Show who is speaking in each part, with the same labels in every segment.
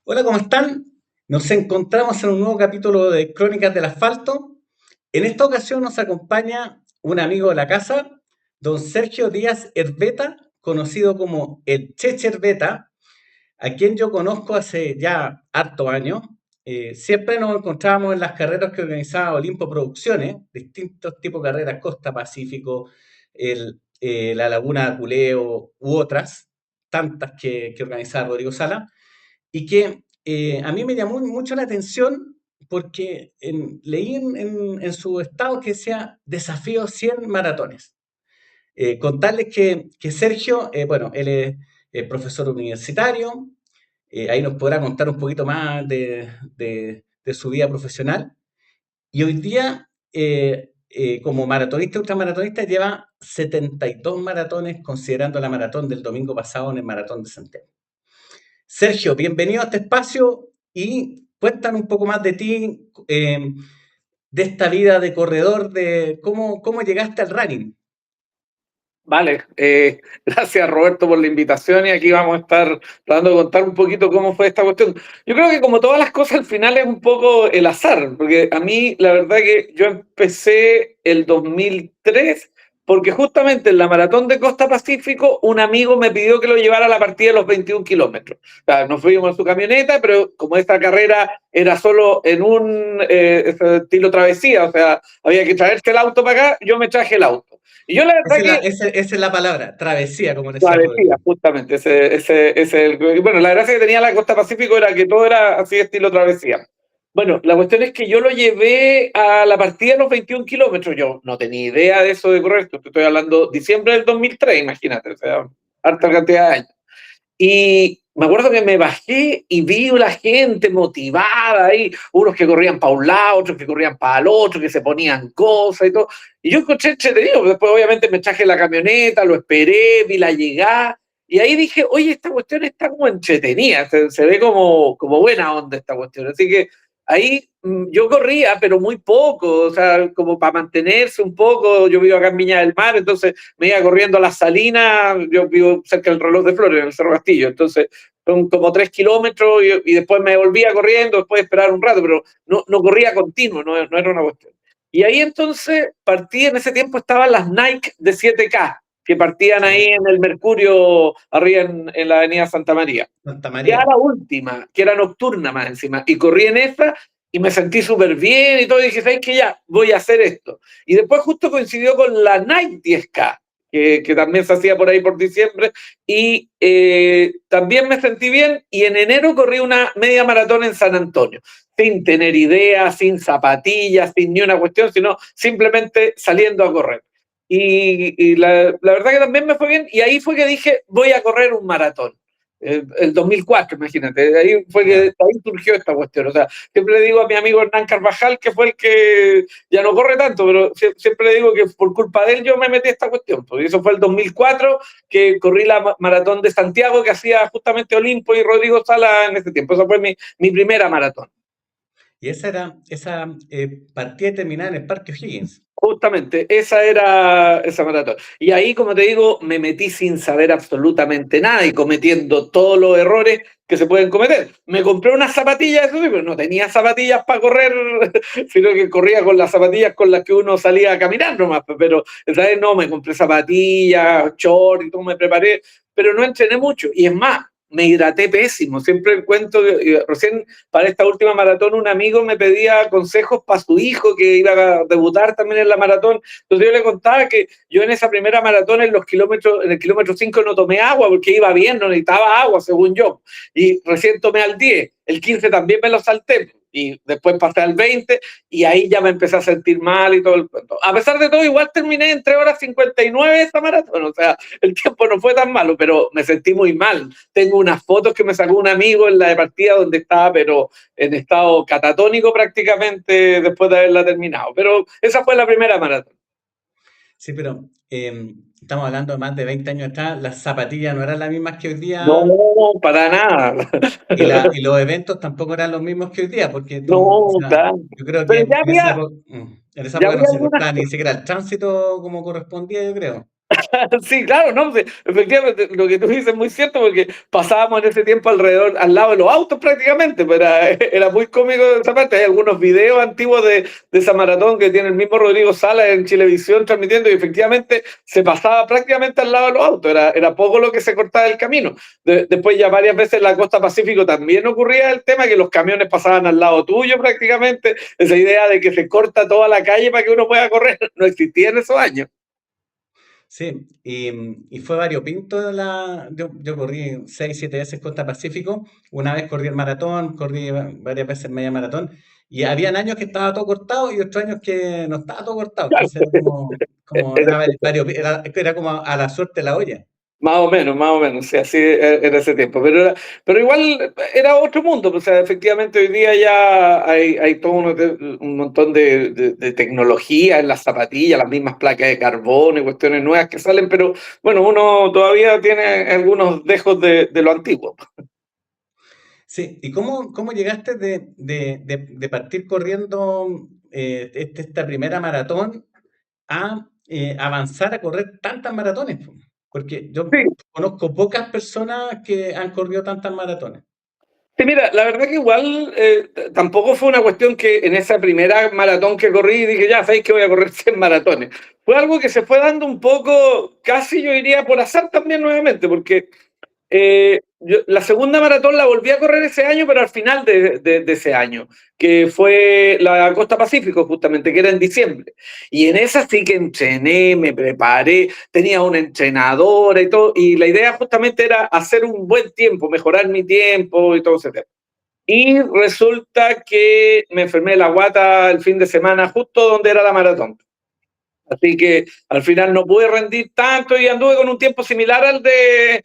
Speaker 1: Hola, ¿cómo están? Nos encontramos en un nuevo capítulo de Crónicas del Asfalto. En esta ocasión nos acompaña un amigo de la casa, don Sergio Díaz Herbeta, conocido como el Cheche Herbeta, a quien yo conozco hace ya harto años. Siempre nos encontrábamos en las carreras que organizaba Olimpo Producciones, distintos tipos de carreras, Costa Pacífico, la Laguna de Aculeo u otras, tantas que organizaba Rodrigo Sala y que a mí me llamó mucho la atención porque leí en su estado que decía desafío 100 maratones. Contarles que Sergio, bueno, él es profesor universitario, ahí nos podrá contar un poquito más de su vida profesional, y hoy día, como maratonista, ultramaratonista, lleva 72 maratones, considerando la maratón del domingo pasado en el Maratón de Santiago. Sergio, bienvenido a este espacio y cuéntanos un poco más de ti, de esta vida de corredor, de cómo llegaste al running.
Speaker 2: Vale, gracias Roberto por la invitación y aquí vamos a estar tratando de contar un poquito cómo fue esta cuestión. Yo creo que como todas las cosas al final es un poco el azar, porque a mí la verdad que yo empecé el 2003 porque justamente en la maratón de Costa Pacífico un amigo me pidió que lo llevara a la partida de los 21 kilómetros. O sea, nos fuimos en su camioneta, pero como esta carrera era solo en un estilo travesía, o sea, había que traerse el auto para acá, yo me traje el auto. Y yo la verdad que
Speaker 1: Esa es la palabra, travesía, como decía
Speaker 2: travesía,
Speaker 1: Rodrigo.
Speaker 2: justamente. Bueno, la gracia que tenía la Costa Pacífico era que todo era así estilo travesía. Bueno, la cuestión es que yo lo llevé a la partida de los 21 kilómetros. Yo no tenía idea de eso de correr. Te estoy hablando diciembre del 2003, imagínate. O sea, harta cantidad de años. Y me acuerdo que me bajé y vi a la gente motivada ahí, unos que corrían para un lado, otros que corrían para el otro, que se ponían cosas y todo. Y yo encontré entretenido, después obviamente me traje la camioneta, lo esperé, vi la llegada, y ahí dije, oye, esta cuestión está como entretenida, se ve como buena onda esta cuestión. Así que ahí yo corría, pero muy poco, o sea, como para mantenerse un poco. Yo vivo acá en Viña del Mar, entonces me iba corriendo a las Salinas. Yo vivo cerca del Reloj de Flores, en el Cerro Castillo, entonces son como 3 kilómetros y después me volvía corriendo, después de esperar un rato, pero no corría continuo, no era una cuestión. Y ahí entonces partí, en ese tiempo estaban las Nike de 7K, que partían ahí
Speaker 1: Sí,
Speaker 2: en el Mercurio, arriba en la avenida Santa María.
Speaker 1: Santa
Speaker 2: Ya
Speaker 1: María.
Speaker 2: la última, que era nocturna más encima, y corrí en esa y me sentí súper bien y todo, y dije, ¿sabes qué? Ya, voy a hacer esto. Y después justo coincidió con la Night 10K, que también se hacía por ahí por diciembre, y también me sentí bien, y en enero corrí una media maratón en San Antonio, sin tener idea, sin zapatillas, sin ni una cuestión, sino simplemente saliendo a correr. Y la verdad que también me fue bien, y ahí fue que dije, voy a correr un maratón el 2004, imagínate, ahí fue que
Speaker 1: Ya.
Speaker 2: ahí surgió esta cuestión. O sea, siempre le digo a mi amigo Hernán Carvajal, que fue el que ya no corre tanto, pero siempre le digo que por culpa de él yo me metí a esta cuestión, porque eso fue el 2004 que corrí la maratón de Santiago que hacía justamente Olimpo y Rodrigo Sala en ese tiempo. Esa fue mi primera maratón.
Speaker 1: Y esa partida terminada en el Parque O'Higgins.
Speaker 2: Justamente, esa era esa maratón. Y ahí, como te digo, me metí sin saber absolutamente nada y cometiendo todos los errores que se pueden cometer. Me compré unas zapatillas, eso sí, pero no tenía zapatillas para correr, sino que corría con las zapatillas con las que uno salía a caminar nomás. Pero esa vez no, me compré zapatillas, short y todo, me preparé, pero no entrené mucho. Y es más, me hidraté pésimo. Siempre cuento que recién para esta última maratón un amigo me pedía consejos para su hijo que iba a debutar también en la maratón. Entonces yo le contaba que yo en esa primera maratón en el kilómetro 5 no tomé agua porque iba bien, no necesitaba agua según yo. Y recién tomé al 10, el 15 también me lo salté. Y después pasé al 20 y ahí ya me empecé a sentir mal y todo el cuento. A pesar de todo, igual terminé en 3 horas 59 esa maratón. O sea, el tiempo no fue tan malo, pero me sentí muy mal. Tengo unas fotos que me sacó un amigo en la de partida donde estaba, pero en estado catatónico prácticamente después de haberla terminado. Pero esa fue la primera maratón.
Speaker 1: Sí, pero estamos hablando de más de 20 años atrás, las zapatillas no eran las mismas que hoy día.
Speaker 2: No, para nada.
Speaker 1: Y los eventos tampoco eran los mismos que hoy día, porque tú, o
Speaker 2: No,
Speaker 1: sea,
Speaker 2: claro.
Speaker 1: yo creo que
Speaker 2: Pero
Speaker 1: en esa época, en esa
Speaker 2: ya
Speaker 1: época no
Speaker 2: había
Speaker 1: se
Speaker 2: algunas
Speaker 1: cortaba ni
Speaker 2: cosas.
Speaker 1: siquiera el tránsito como correspondía, yo creo.
Speaker 2: Sí, claro, no, sí, efectivamente, lo que tú dices es muy cierto porque pasábamos en ese tiempo al lado de los autos prácticamente, pero era muy cómico esa parte. Hay algunos videos antiguos de esa maratón que tiene el mismo Rodrigo Sala en Chilevisión transmitiendo y efectivamente se pasaba prácticamente al lado de los autos, era poco lo que se cortaba el camino. Después ya varias veces en la costa Pacífico también ocurría el tema que los camiones pasaban al lado tuyo prácticamente, esa idea de que se corta toda la calle para que uno pueda correr, no existía en esos años.
Speaker 1: Sí, y fue variopinto yo corrí 6, 7 veces Costa Pacífico, una vez corrí el maratón, corrí varias veces media maratón, y habían años que estaba todo cortado y otros años que no estaba todo cortado, entonces era era como a la suerte de la olla.
Speaker 2: Más o menos, sí, así era ese tiempo. Pero igual era otro mundo, pues, o sea, efectivamente hoy día ya hay todo un montón de tecnología en las zapatillas, las mismas placas de carbono y cuestiones nuevas que salen, pero bueno, uno todavía tiene algunos dejos de lo antiguo.
Speaker 1: Sí, ¿y cómo llegaste de partir corriendo esta primera maratón a avanzar a correr tantas maratones, po? Porque yo
Speaker 2: Sí,
Speaker 1: conozco pocas personas que han corrido tantas maratones.
Speaker 2: sí, mira, la verdad que igual tampoco fue una cuestión que en esa primera maratón que corrí dije, ya sabéis que voy a correr 100 maratones. Fue algo que se fue dando un poco, casi yo diría por azar también nuevamente, porque la segunda maratón la volví a correr ese año, pero al final de ese año, que fue la Costa Pacífico, justamente, que era en diciembre. Y en esa sí que entrené, me preparé, tenía una entrenadora y todo, y la idea justamente era hacer un buen tiempo, mejorar mi tiempo y todo ese tema. Y resulta que me enfermé de la guata el fin de semana, justo donde era la maratón. Así que al final no pude rendir tanto y anduve con un tiempo similar al que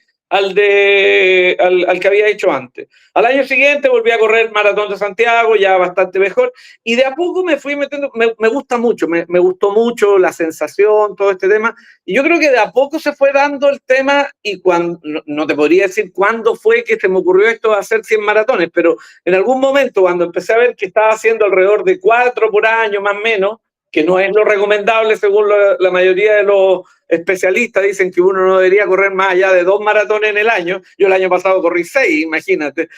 Speaker 2: había hecho antes. Al año siguiente volví a correr el Maratón de Santiago, ya bastante mejor, y de a poco me fui metiendo, me gusta mucho, me gustó mucho la sensación, todo este tema, y yo creo que de a poco se fue dando el tema, y cuando, no te podría decir cuándo fue que se me ocurrió esto de hacer 100 maratones, pero en algún momento cuando empecé a ver que estaba haciendo alrededor de 4 por año más o menos, que no es lo recomendable según la mayoría de los especialistas, dicen que uno no debería correr más allá de 2 maratones en el año. Yo el año pasado corrí 6, imagínate.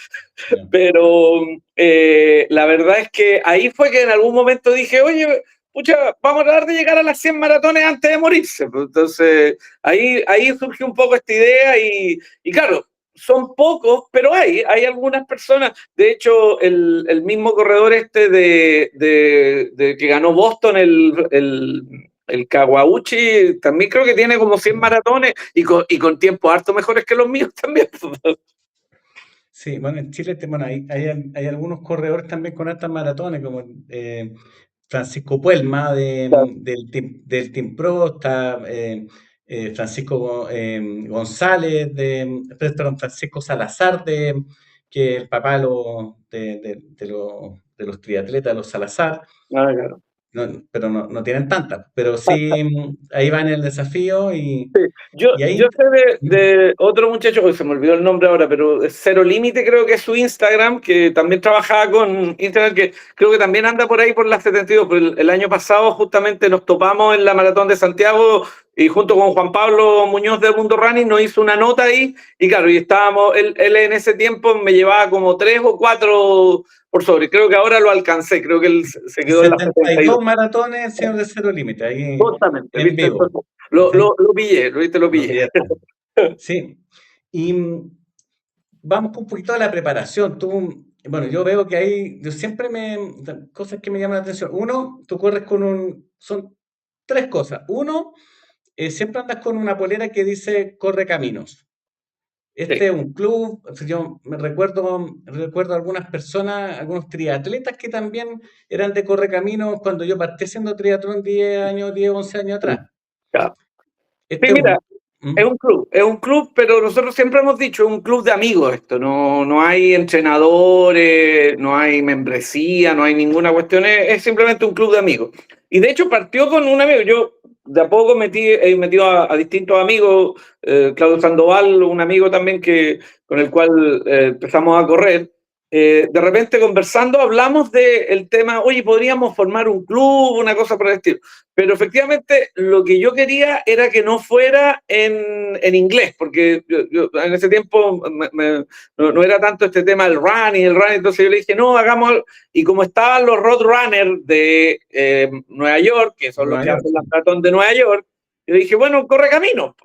Speaker 1: Ya.
Speaker 2: Pero la verdad es que ahí fue que en algún momento dije, oye, pucha, vamos a tratar de llegar a las 100 maratones antes de morirse. Entonces, ahí surgió un poco esta idea y claro, son pocos, pero hay algunas personas. De hecho, el mismo corredor este de que ganó Boston, el Kawauchi, también creo que tiene como 100 maratones y con tiempos harto mejores que los míos también.
Speaker 1: Sí, bueno, en Chile bueno, hay algunos corredores también con altas maratones, como Francisco Puelma del Team Pro, está Francisco González, perdón, Francisco Salazar, que es el papá de los triatletas, los Salazar.
Speaker 2: Ah, claro.
Speaker 1: Pero no tienen tantas. Pero sí, ahí va en el desafío y
Speaker 2: Yo
Speaker 1: ahí.
Speaker 2: sé de otro muchacho, hoy se me olvidó el nombre ahora, pero Cero Límite creo que es su Instagram, que también trabajaba con Instagram, que creo que también anda por ahí por las 72. Pero el año pasado justamente nos topamos en la Maratón de Santiago y junto con Juan Pablo Muñoz de Mundo Running nos hizo una nota ahí y claro, y estábamos, él en ese tiempo me llevaba como 3 o 4 por sobre. Creo que ahora lo alcancé, creo que él se quedó en las 72.
Speaker 1: 72 maratones, el señor de Cero Límite, ahí
Speaker 2: Justamente,
Speaker 1: en
Speaker 2: ¿viste?
Speaker 1: vivo.
Speaker 2: Entonces,
Speaker 1: ¿Cachai?
Speaker 2: lo pillé, ¿viste? Lo
Speaker 1: Lo
Speaker 2: pillé.
Speaker 1: pillaste. Sí. Y vamos con un poquito de la preparación. Bueno, yo veo que yo siempre cosas que me llaman la atención. Uno, tú corres son tres cosas. Uno, siempre andas con una polera que dice corre caminos.
Speaker 2: Sí.
Speaker 1: Este es un club, yo recuerdo algunas personas, algunos triatletas que también eran de correcaminos cuando yo partí haciendo triatlón 10 años, 10 11 años atrás.
Speaker 2: Ya. Sí,
Speaker 1: Este es
Speaker 2: mira,
Speaker 1: un... ¿Mm?
Speaker 2: es un club, pero nosotros siempre hemos dicho, es un club de amigos esto, no hay entrenadores, no hay membresía, no hay ninguna cuestión, es simplemente un club de amigos. Y de hecho partió con un amigo, yo de a poco he metido a distintos amigos, Claudio Sandoval, un amigo también con el cual empezamos a correr. De repente conversando hablamos del tema, oye, podríamos formar un club, una cosa por el estilo. Pero efectivamente lo que yo quería era que no fuera en inglés, porque yo en ese tiempo no era tanto este tema del running, entonces yo le dije, no, hagamos, y como estaban los roadrunners de Nueva York, que son los
Speaker 1: Nueva
Speaker 2: que
Speaker 1: York.
Speaker 2: hacen la maratón de Nueva York, yo dije, bueno, corre camino.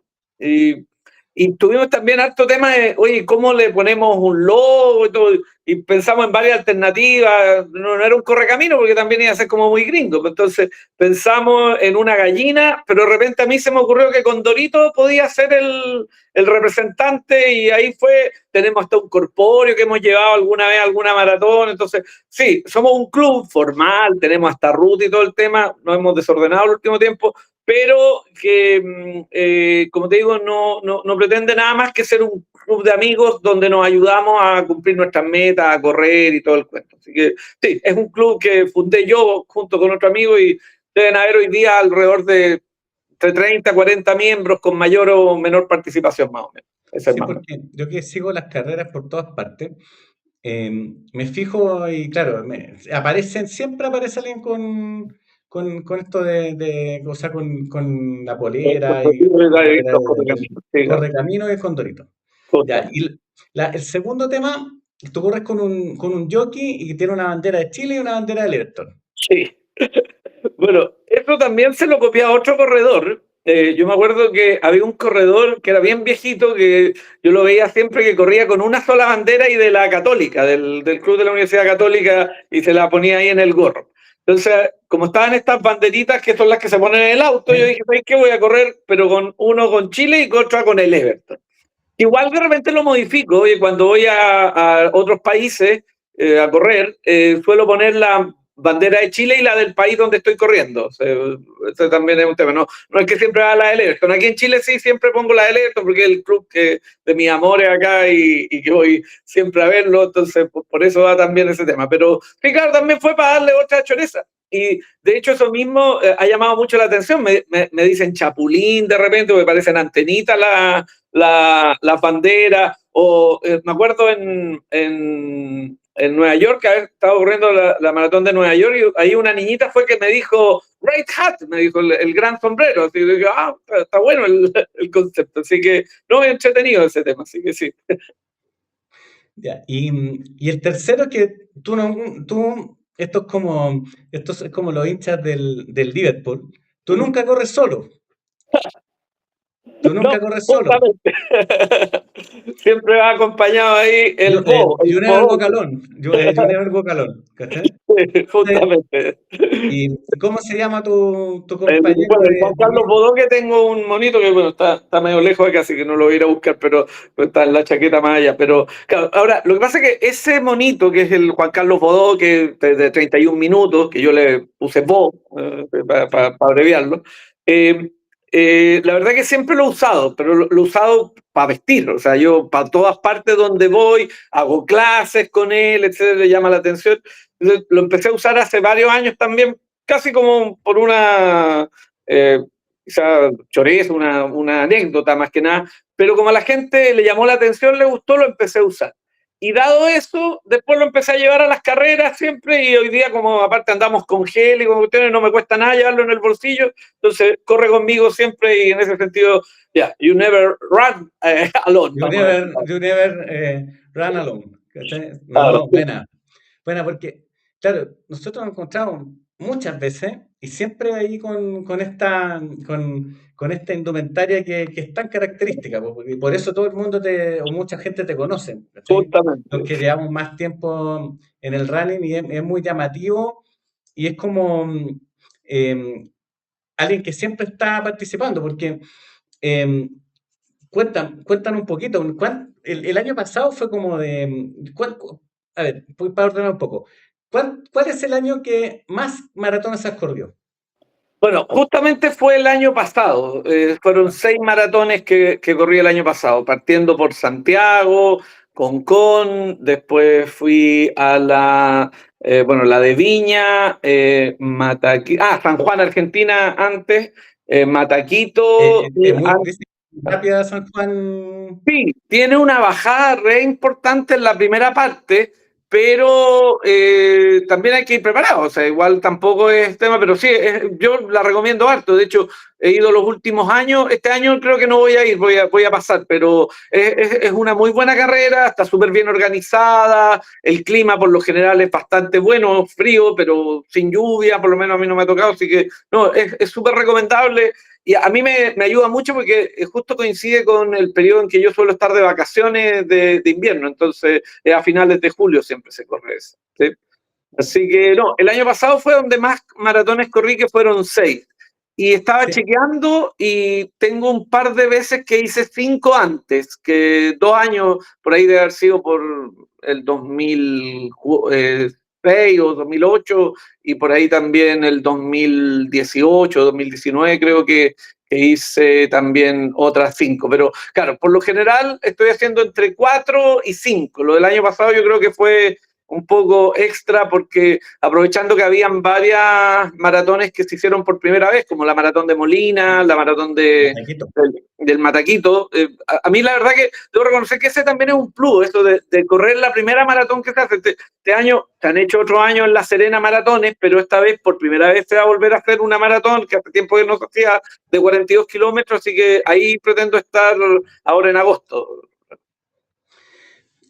Speaker 2: Y tuvimos también harto tema de, oye, ¿cómo le ponemos un logo y todo? Y pensamos en varias alternativas, no era un correcamino porque también iba a ser como muy gringo, entonces pensamos en una gallina, pero de repente a mí se me ocurrió que Condorito podía ser el representante y ahí fue, tenemos hasta un corpóreo que hemos llevado alguna vez a alguna maratón, entonces sí, somos un club formal, tenemos hasta ruta y todo el tema, nos hemos desordenado el último tiempo, pero que, como te digo, no pretende nada más que ser un club de amigos donde nos ayudamos a cumplir nuestras metas, a correr y todo el cuento. Así que sí, es un club que fundé yo junto con otro amigo y deben haber hoy día alrededor de entre 30 40 miembros con mayor o menor participación más o menos. Ese es
Speaker 1: Sí,
Speaker 2: más o menos.
Speaker 1: porque yo que sigo las carreras por todas partes, me fijo y claro, siempre aparece alguien con esto o sea, con la polera y la polera
Speaker 2: Sí, claro.
Speaker 1: corre camino y con Dorito. Ya,
Speaker 2: Justamente.
Speaker 1: y el segundo tema, tú corres con un jockey y tiene una bandera de Chile y una bandera de Everton.
Speaker 2: Sí. Bueno, eso también se lo copia a otro corredor. Yo me acuerdo que había un corredor que era bien viejito, que yo lo veía siempre que corría con una sola bandera y de la Católica, del club de la Universidad Católica, y se la ponía ahí en el gorro. Entonces, como estaban estas banderitas que son las que se ponen en el auto, yo
Speaker 1: ¿Sí?
Speaker 2: dije, ¿sabes qué? Voy a correr, pero con uno con Chile y con otra con el Everton. Igual de repente lo modifico, oye, cuando voy a otros países a correr, suelo poner la bandera de Chile y la del país donde estoy corriendo. O sea, eso también es un tema. No es que siempre haga la del Everton. Aquí en Chile sí siempre pongo la del Everton porque es el club de mis amores acá y que voy siempre a verlo. Entonces, por eso va también ese tema. Pero sí, claro, también fue para darle otra choreza. Y de hecho eso mismo ha llamado mucho la atención. Me dicen chapulín de repente, porque parecen antenitas las banderas, o me acuerdo en Nueva York, que estaba ocurriendo la maratón de Nueva York, y ahí una niñita fue que me dijo, Great Hat, me dijo el gran sombrero, así que dije, está bueno el concepto, así que no me he entretenido ese tema, así que sí.
Speaker 1: Ya, y el tercero que esto es como los hinchas del Liverpool, tú nunca corres solo, tú
Speaker 2: No,
Speaker 1: nunca corres solo.
Speaker 2: justamente. Siempre va acompañado ahí
Speaker 1: You
Speaker 2: el
Speaker 1: never
Speaker 2: bo,
Speaker 1: walk alone, you never walk alone, ¿cachai?
Speaker 2: justamente.
Speaker 1: ¿Y cómo se llama tu compañero
Speaker 2: Bueno, el Juan
Speaker 1: de
Speaker 2: Carlos
Speaker 1: equipo?
Speaker 2: Bodó, que tengo un monito que, bueno, está medio lejos de acá, así que no lo voy a ir a buscar, pero está en la chaqueta más allá. Pero, claro, ahora, lo que pasa es que ese monito, que es el Juan Carlos Bodó, que de 31 minutos, que yo le puse Bo, para abreviarlo, eh, la verdad que siempre lo he usado, pero lo he usado para vestir, o sea, yo para todas partes donde voy, hago clases con él, etcétera, le llama la atención. Entonces, lo empecé a usar hace varios años también casi como por una quizá choreza, una anécdota más que nada, pero como a la gente le llamó la atención, le gustó, lo empecé a usar. Y dado eso, después lo empecé a llevar a las carreras siempre y hoy día como aparte andamos con gel y con cuestiones, no me cuesta nada llevarlo en el bolsillo, entonces corre conmigo siempre y en ese sentido, yeah, you never run alone,
Speaker 1: You
Speaker 2: vamos a
Speaker 1: never,
Speaker 2: decir.
Speaker 1: you never run alone, ¿cachai?
Speaker 2: Claro,
Speaker 1: No, buena. Buena, porque, claro, nosotros nos encontramos muchas veces y siempre ahí con esta indumentaria que es tan característica, po, porque por eso todo el mundo o mucha gente te conoce, ¿cachai? Los
Speaker 2: justamente.
Speaker 1: que llevamos más tiempo en el running y es muy llamativo y es como eh, alguien que siempre está participando, porque eh, cuentan un poquito. El año pasado fue como a ver, para ordenar un poco. ¿Cuál es el año que más maratones has corrido?
Speaker 2: Bueno, justamente fue el año pasado. Fueron 6 maratones que corrí el año pasado, partiendo por Santiago, Concón, después fui a la de Viña, San Juan, Argentina antes, Mataquito, y
Speaker 1: Dice, rápida San Juan.
Speaker 2: sí, tiene una bajada re importante en la primera parte, pero también hay que ir preparado, o sea, igual tampoco es tema, pero sí, yo la recomiendo harto. De hecho, he ido los últimos años, este año creo que no voy a ir, voy a pasar, pero es una muy buena carrera, está súper bien organizada, el clima por lo general es bastante bueno, frío, pero sin lluvia, por lo menos a mí no me ha tocado, así que no, es súper recomendable. Y a mí me ayuda mucho porque justo coincide con el periodo en que yo suelo estar de vacaciones de invierno, entonces a finales de julio siempre se corre eso, ¿sí? Así que no, el año pasado fue donde más maratones corrí, que fueron 6. Y estaba
Speaker 1: Sí.
Speaker 2: chequeando y tengo un par de veces que hice 5 antes, que 2 años por ahí de haber sido por el 2006 o 2008 y por ahí también el 2018, 2019 creo que hice también otras 5. Pero claro, por lo general estoy haciendo entre 4 y 5. Lo del año pasado yo creo que fue un poco extra porque aprovechando que habían varias maratones que se hicieron por primera vez, como la maratón de Molina, la maratón
Speaker 1: Mataquito.
Speaker 2: del Mataquito. A mí la verdad que debo reconocer que ese también es un plus, eso de correr la primera maratón que se hace. Este año se han hecho otros años en La Serena maratones, pero esta vez por primera vez se va a volver a hacer una maratón que hace tiempo que no se hacía, de 42 kilómetros, así que ahí pretendo estar ahora en agosto.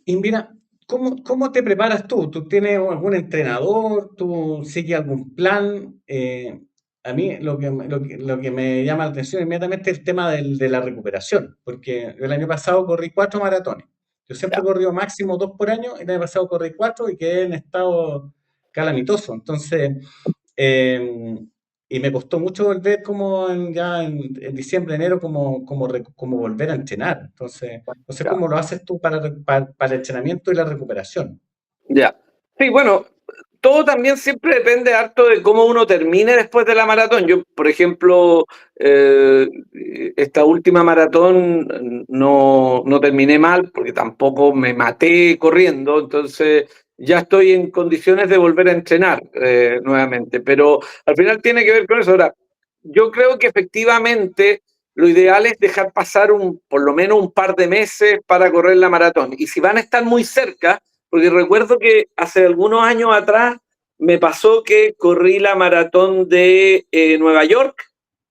Speaker 1: Y mira, ¿cómo te preparas tú? ¿Tú tienes algún entrenador? ¿Tú sigues algún plan? A mí lo que me llama la atención inmediatamente es el tema de la recuperación, porque el año pasado corrí 4 maratones. Yo siempre he
Speaker 2: Ya,
Speaker 1: corrido máximo 2 por año, y el año pasado corrí 4 y quedé en estado calamitoso. Entonces, eh, y me costó mucho volver como ya en diciembre, enero, como volver a entrenar. Entonces, no sé
Speaker 2: ya.
Speaker 1: cómo lo haces tú para el entrenamiento y la recuperación.
Speaker 2: Ya. Sí, bueno, todo también siempre depende harto de cómo uno termine después de la maratón. Yo, por ejemplo, eh, esta última maratón no terminé mal porque tampoco me maté corriendo, entonces ya estoy en condiciones de volver a entrenar nuevamente, pero al final tiene que ver con eso. Ahora, yo creo que efectivamente lo ideal es dejar pasar por lo menos un par de meses para correr la maratón. Y si van a estar muy cerca, porque recuerdo que hace algunos años atrás me pasó que corrí la maratón de Nueva York,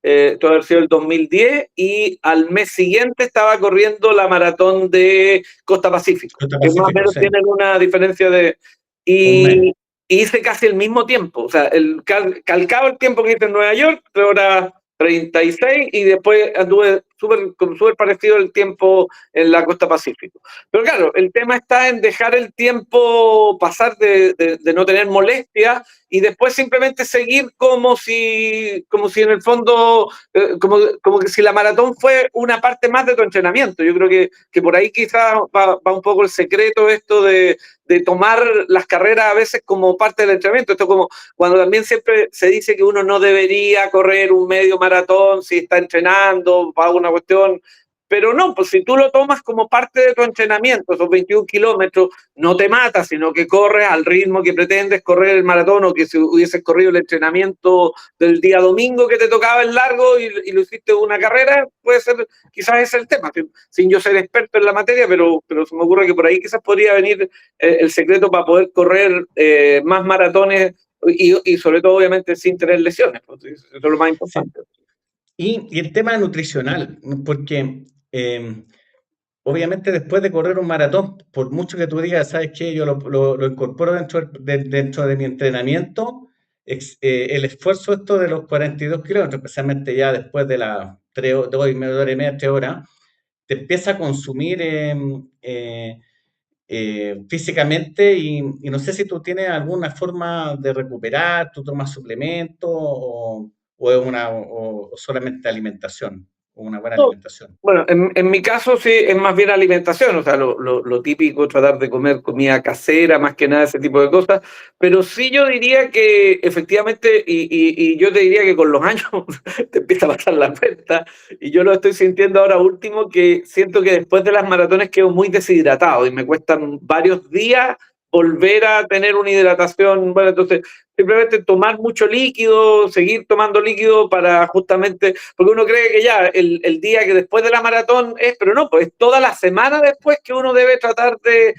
Speaker 2: esto debe haber sido el 2010, y al mes siguiente estaba corriendo la maratón de Costa Pacífico,
Speaker 1: Costa
Speaker 2: que más o
Speaker 1: Pacífico,
Speaker 2: menos
Speaker 1: sí,
Speaker 2: tienen una diferencia de...
Speaker 1: un mes.
Speaker 2: Y hice casi el mismo tiempo, o sea, calcaba el tiempo que hice en Nueva York, 3 horas 36, y después anduve súper parecido el tiempo en la Costa Pacífico. Pero claro, el tema está en dejar el tiempo pasar de no tener molestia y después simplemente seguir como si en el fondo, como que si la maratón fue una parte más de tu entrenamiento. Yo creo que por ahí quizás va un poco el secreto esto de tomar las carreras a veces como parte del entrenamiento. Esto como cuando también siempre se dice que uno no debería correr un medio maratón si está entrenando para una cuestión, pero no, pues si tú lo tomas como parte de tu entrenamiento, esos 21 kilómetros, no te matas, sino que corres al ritmo que pretendes correr el maratón o que si hubieses corrido el entrenamiento del día domingo que te tocaba el largo y lo hiciste una carrera, puede ser, quizás ese es el tema, sin yo ser experto en la materia, pero se me ocurre que por ahí quizás podría venir el secreto para poder correr más maratones y sobre todo obviamente sin tener lesiones, pues, eso es lo más
Speaker 1: Sí.
Speaker 2: importante.
Speaker 1: Y el tema nutricional, porque obviamente después de correr un maratón, por mucho que tú digas, ¿sabes qué? Yo lo incorporo dentro de mi entrenamiento, el esfuerzo esto de los 42 kilómetros, especialmente ya después de las 2 horas y media, 3 horas, te empieza a consumir físicamente y no sé si tú tienes alguna forma de recuperar, tú tomas suplementos o solamente alimentación, o una buena
Speaker 2: No,
Speaker 1: alimentación.
Speaker 2: bueno, en mi caso sí es más bien alimentación, o sea, lo típico, tratar de comer comida casera, más que nada ese tipo de cosas, pero sí yo diría que efectivamente, y yo te diría que con los años te empieza a pasar la cuenta, y yo lo estoy sintiendo ahora último, que siento que después de las maratones quedo muy deshidratado y me cuestan varios días volver a tener una hidratación. Bueno, entonces simplemente tomar mucho líquido, seguir tomando líquido para justamente, porque uno cree que ya el día que después de la maratón es, pero no, pues toda la semana después que uno debe tratar de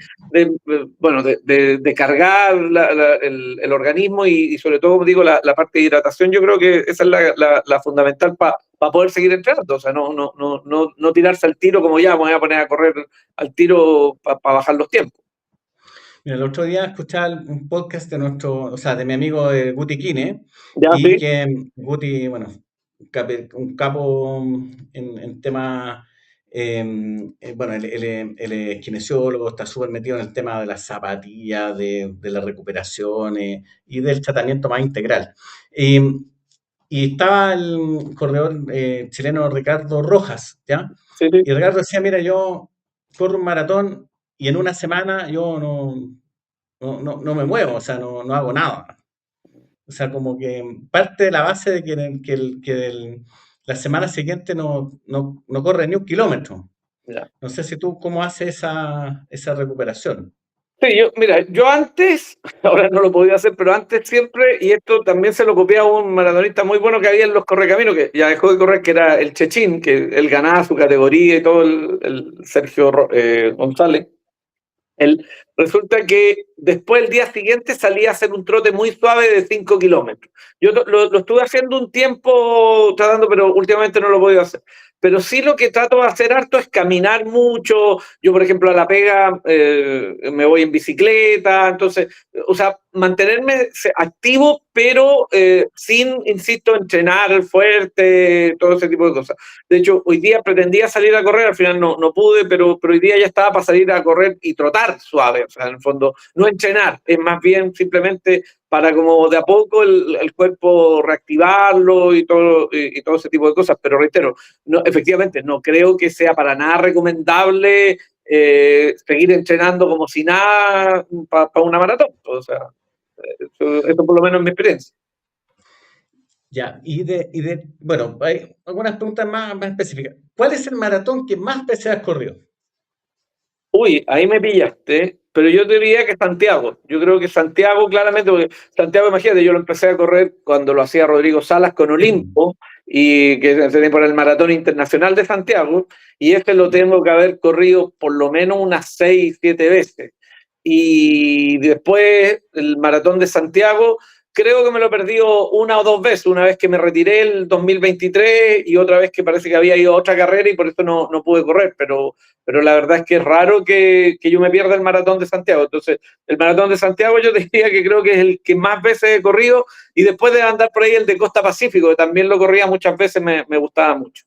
Speaker 2: cargar el organismo y sobre todo, como digo, la parte de hidratación. Yo creo que esa es la fundamental para poder seguir entrenando. O sea, no tirarse al tiro como ya me voy a poner a correr al tiro para bajar los tiempos.
Speaker 1: Mira, el otro día escuchaba un podcast de o sea, de mi amigo Guti Kine,
Speaker 2: Ya,
Speaker 1: y
Speaker 2: sí,
Speaker 1: que Guti, bueno, un capo en temas, bueno, él es kinesiólogo, está súper metido en el tema de las zapatillas, de las recuperaciones y del tratamiento más integral. Y, y estaba el corredor chileno Ricardo Rojas, ¿ya?
Speaker 2: sí, sí.
Speaker 1: Y Ricardo decía, mira, yo corro un maratón y en una semana yo no me muevo, o sea, no hago nada. O sea, como que parte de la base de la semana siguiente no corre ni un kilómetro.
Speaker 2: Ya.
Speaker 1: No sé si tú cómo haces esa recuperación.
Speaker 2: Sí, mira, yo antes, ahora no lo podía hacer, pero antes siempre, y esto también se lo copié a un maratonista muy bueno que había en los Correcaminos, que ya dejó de correr, que era el Chechín, que él ganaba su categoría y todo, el Sergio González. Él, resulta que después el día siguiente salía a hacer un trote muy suave de 5 kilómetros. Yo lo estuve haciendo un tiempo tratando, pero últimamente no lo he podido hacer. Pero sí lo que trato de hacer harto es caminar mucho. Yo, por ejemplo, a la pega me voy en bicicleta. Entonces, o sea, mantenerme activo, pero sin, insisto, entrenar fuerte, todo ese tipo de cosas. De hecho, hoy día pretendía salir a correr, al final no pude, pero hoy día ya estaba para salir a correr y trotar suave. O sea, en el fondo, no entrenar, es más bien simplemente para como de a poco el cuerpo reactivarlo y todo ese tipo de cosas. Pero reitero, efectivamente, no creo que sea para nada recomendable seguir entrenando como si nada para una maratón. O sea, eso por lo menos es mi experiencia.
Speaker 1: Ya, bueno, hay algunas preguntas más específicas. ¿Cuál es el maratón que más veces has corrido?
Speaker 2: Uy, ahí me pillaste, pero yo te diría que Santiago. Yo creo que Santiago, claramente, porque Santiago, imagínate, yo lo empecé a correr cuando lo hacía Rodrigo Salas con Olimpo, y que ese tiempo era el Maratón Internacional de Santiago, y este lo tengo que haber corrido por lo menos unas 6, 7 veces. Y después el Maratón de Santiago, creo que me lo he perdido 1 o 2 veces, una vez que me retiré el 2023 y otra vez que parece que había ido a otra carrera y por eso no pude correr, pero la verdad es que es raro que yo me pierda el maratón de Santiago. Entonces, el maratón de Santiago yo diría que creo que es el que más veces he corrido, y después de andar por ahí el de Costa Pacífico, que también lo corría muchas veces, me gustaba mucho.